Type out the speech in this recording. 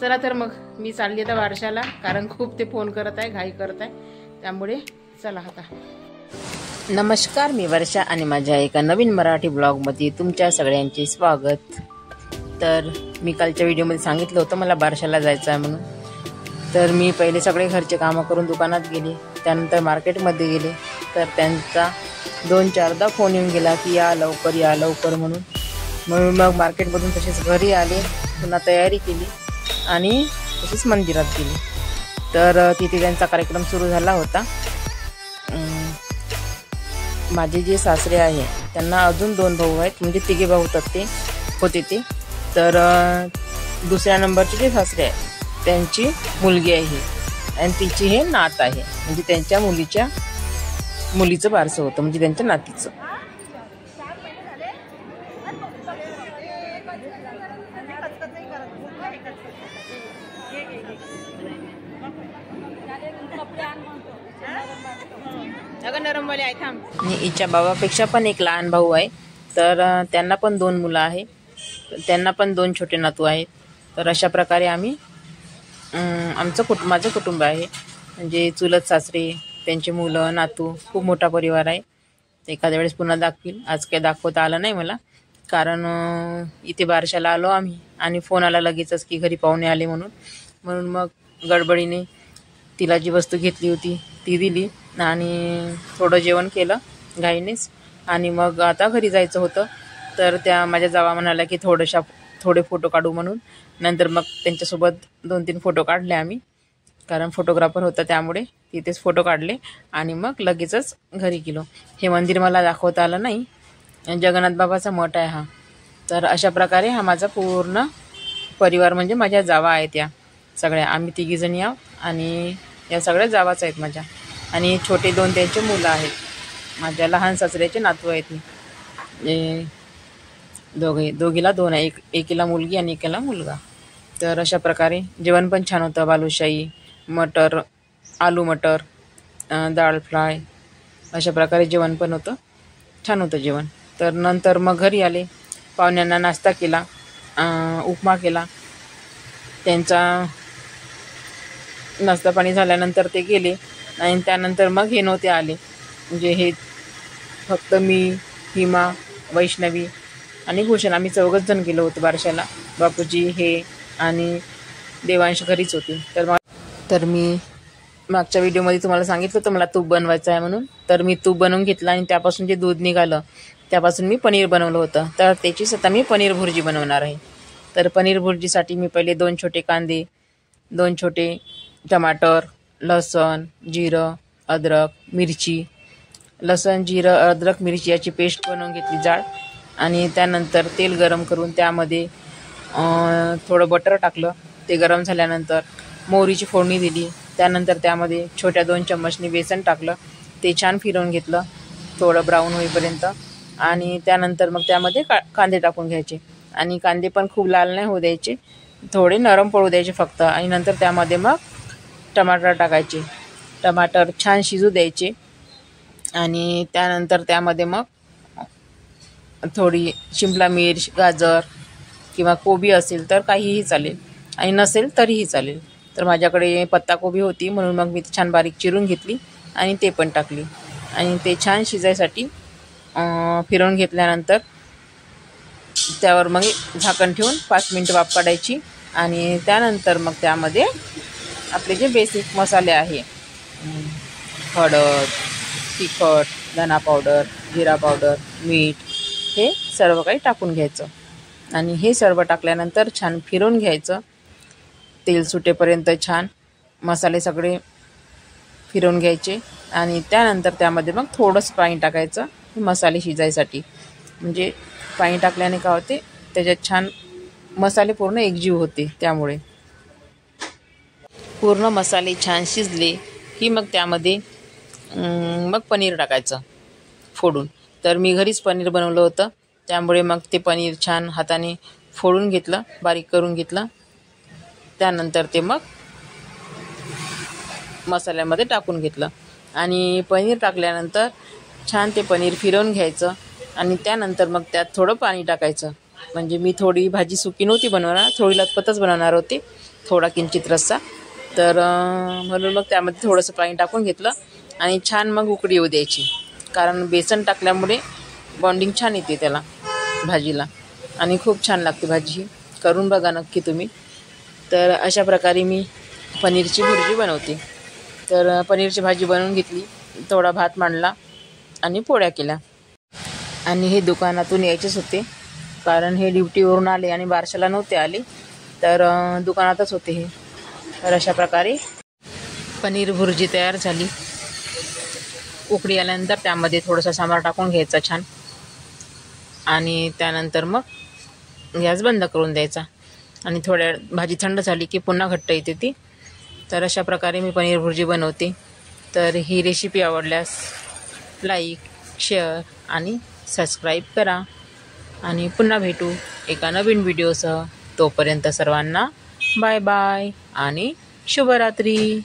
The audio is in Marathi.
चला तर मग मी चालली आता बारशाला, कारण खूप ते फोन करत आहे, घाई करत आहे, त्यामुळे चला आता. नमस्कार, मी वर्षा आणि माझ्या एका नवीन मराठी ब्लॉगमध्ये तुमच्या सगळ्यांचे स्वागत. तर मी कालच्या व्हिडिओमध्ये सांगितलं होतं मला बारशाला जायचं आहे म्हणून. तर मी पहिले सगळे घरचे कामं करून दुकानात गेले, त्यानंतर मार्केटमध्ये गेले. तर त्यांचा 2-4दा फोन येऊन गेला की या लवकर म्हणून. मग मार्केटमधून तसेच घरी आले, पुन्हा तयारी केली आणि तसेच मंदिरात गेली. तर तिथे त्यांचा कार्यक्रम सुरू झाला होता. माझे जे सासरे आहे त्यांना अजून 2 भाऊ आहेत, म्हणजे 3 भाऊ होते ते. तर दुसऱ्या नंबरचे जे सासरे आहेत त्यांची मुलगी आहे आणि तिची हे नात आहे, म्हणजे त्यांच्या मुलीचं बारसं होतं, म्हणजे त्यांच्या नातीचं. आणि हिच्या बाबापेक्षा पण एक लहान भाऊ आहे. तर त्यांना पण 2 मुलं आहे, त्यांना पण 2 छोटे नातू आहेत. तर अशा प्रकारे आम्ही माझं कुटुंब आहे, म्हणजे चुलत सासरे, त्यांची मुलं, नातू, खूप मोठा परिवार आहे. एखाद्या वेळेस पुन्हा दाखवील, आज काही दाखवता आलं नाही मला, कारण इथे बारशाला आलो आम्ही आणि फोन आला लगेचच की घरी पाहुणे आले म्हणून मग गडबडीने तिला जी वस्तू घेतली होती ती दिली आणि थोडं जेवण केलं घाईनेच. आणि मग आता घरी जायचं होतं. तर त्या माझ्या जावा म्हणाल्या की थोडे फोटो काढू म्हणून. नंतर मग त्यांच्यासोबत 2-3 फोटो काढले आम्ही, कारण फोटोग्राफर होता त्यामुळे तिथेच फोटो काढले आणि मग लगेचच घरी गेलो. हे मंदिर मला दाखवता आलं नाही, जगन्नाथ बाबाचा मठ आहे हा. तर अशा प्रकारे हा माझा पूर्ण परिवार, म्हणजे माझ्या जावा आहेत त्या सगळ्या. आम्ही 3 जणी आहोत आणि या सगळ्या जावाच आहेत माझ्या. आणि छोटे 2 त्यांचे मुलं आहेत, माझ्या लहान सासऱ्याचे नातू आहेत. दोघीला 2 आहे, एकीला मुलगी आणि एकीला मुलगा. तर अशा प्रकारे जेवण पण छान होतं. बालुशाही, मटर, आलू मटर, डाळ फ्राय, अशा प्रकारे जेवण पण होतं, छान होतं जेवण. तर नंतर मग घरी आले, पाहुण्यांना नाश्ता केला, उपमा केला. त्यांचा नाश्ता पाणी झाल्यानंतर ते गेले आणि त्यानंतर मग हे नव्हते आले, म्हणजे हे फक्त मी, हिमा, वैष्णवी आणि भूषण, आम्ही 4 जण गेलो होतो बारशाला. बापूजी हे आणि देवांश घरीच होते. तर मी मागच्या व्हिडिओमध्ये तुम्हाला सांगितलं होतं मला तूप बनवायचं आहे म्हणून. तर मी तूप बनवून घेतलं आणि त्यापासून जे दूध निघालं त्यापासून मी पनीर बनवलं होतं. तर त्याचीच आता मी पनीर भुर्जी बनवणार आहे. तर पनीर भुर्जीसाठी मी पहिले 2 छोटे कांदे, 2 छोटे टमाटर, लसण, जिरं, अद्रक, मिरची, लसण, जिरं, अद्रक, मिरची याची पेस्ट बनवून घेतली जाड. आणि त्यानंतर तेल गरम करून त्यामध्ये थोडं बटर टाकलं. ते गरम झाल्यानंतर मोहरीची फोडणी दिली. त्यानंतर त्यामध्ये छोट्या 2 चम्मचनी बेसन टाकलं. ते छान फिरवून घेतलं थोडं ब्राऊन होईपर्यंत. आणि त्यानंतर मग त्यामध्ये कांदे टाकून घ्यायचे आणि कांदे पण खूप लाल नाही होऊ द्यायचे, थोडे नरम पडू द्यायचे फक्त. आणि नंतर त्यामध्ये मग टमाटर टाकायचे, टमाटर छान शिजू द्यायचे. आणि त्यानंतर त्यामध्ये मग थोडी शिमला मिर्च, गाजर किंवा कोबी असेल तर काहीही चालेल आणि नसेल तरीही चालेल. तर माझ्याकडे पत्ताकोबी होती म्हणून मग मी छान बारीक चिरून घेतली आणि ते पण टाकली. आणि ते छान शिजायसाठी फिरवून घेतल्यानंतर त्यावर मग झाकण ठेवून 5 मिनिटं वाफ काढायची. आणि त्यानंतर मग त्यामध्ये आपले जे बेसिक मसाले आहे, हळद, तिखट, धना पावडर, जिरा पावडर, मीठ, हे सर्व काही टाकून घ्यायचं. आणि हे सर्व टाकल्यानंतर छान फिरवून घ्यायचं तेल सुटेपर्यंत. छान मसाले सगळे फिरवून घ्यायचे आणि त्यानंतर त्यामध्ये मग थोडंसं पाणी टाकायचं मसाले शिजायसाठी. म्हणजे पाणी टाकल्याने काय होते, त्याच्यात छान मसाले पूर्ण एकजीव होते. त्यामुळे पूर्ण मसाले छान शिजले की मग त्यामध्ये मग पनीर टाकायचं फोडून. तर मी घरीच पनीर बनवलं होतं, त्यामुळे मग ते पनीर छान हाताने फोडून घेतलं, बारीक करून घेतलं. त्यानंतर ते मग मसाल्यामध्ये टाकून घेतलं आणि पनीर टाकल्यानंतर छान ते पनीर फिरवून घ्यायचं. आणि त्यानंतर मग त्यात थोडं पाणी टाकायचं. म्हणजे मी थोडी भाजी सुकी नव्हती बनवणार, थोडी लतपतच बनवणार होते. थोडा किंचित रस्सा. तर म्हणून मग त्यामध्ये थोडंसं पाणी टाकून घेतलं आणि छान मग उकडी येऊ द्यायची, कारण बेसन टाकल्यामुळे बॉन्डिंग छान येते त्याला भाजीला आणि खूप छान लागते भाजी ही. करून बघा नक्की तुम्ही. तर अशा प्रकारे मी पनीरची भुर्जी बनवते. तर पनीरची भाजी बनवून घेतली, थोडा भात मांडला आणि पोळ्या केल्या. आणि हे दुकानातून यायचेच होते, कारण हे ड्युटीवरून आले आणि बारशाला नव्हते आले, तर दुकानातच होते हे. तर अशा प्रकारे पनीर भुर्जी तयार झाली. उकडी आल्यानंतर त्यामध्ये थोडासा सांबार टाकून घ्यायचा छान आणि त्यानंतर मग गॅस बंद करून द्यायचा आणि थोड्या भाजी थंड झाली की पुन्हा घट्ट येते ती. तर अशा प्रकारे मी पनीर भुर्जी बनवते. तर ही रेसिपी आवडल्यास लाईक, शेअर आणि सबस्क्राईब करा आणि पुन्हा भेटू एका नवीन व्हिडिओसह. तोपर्यंत सर्वांना बाय बाय आणि शुभरात्री.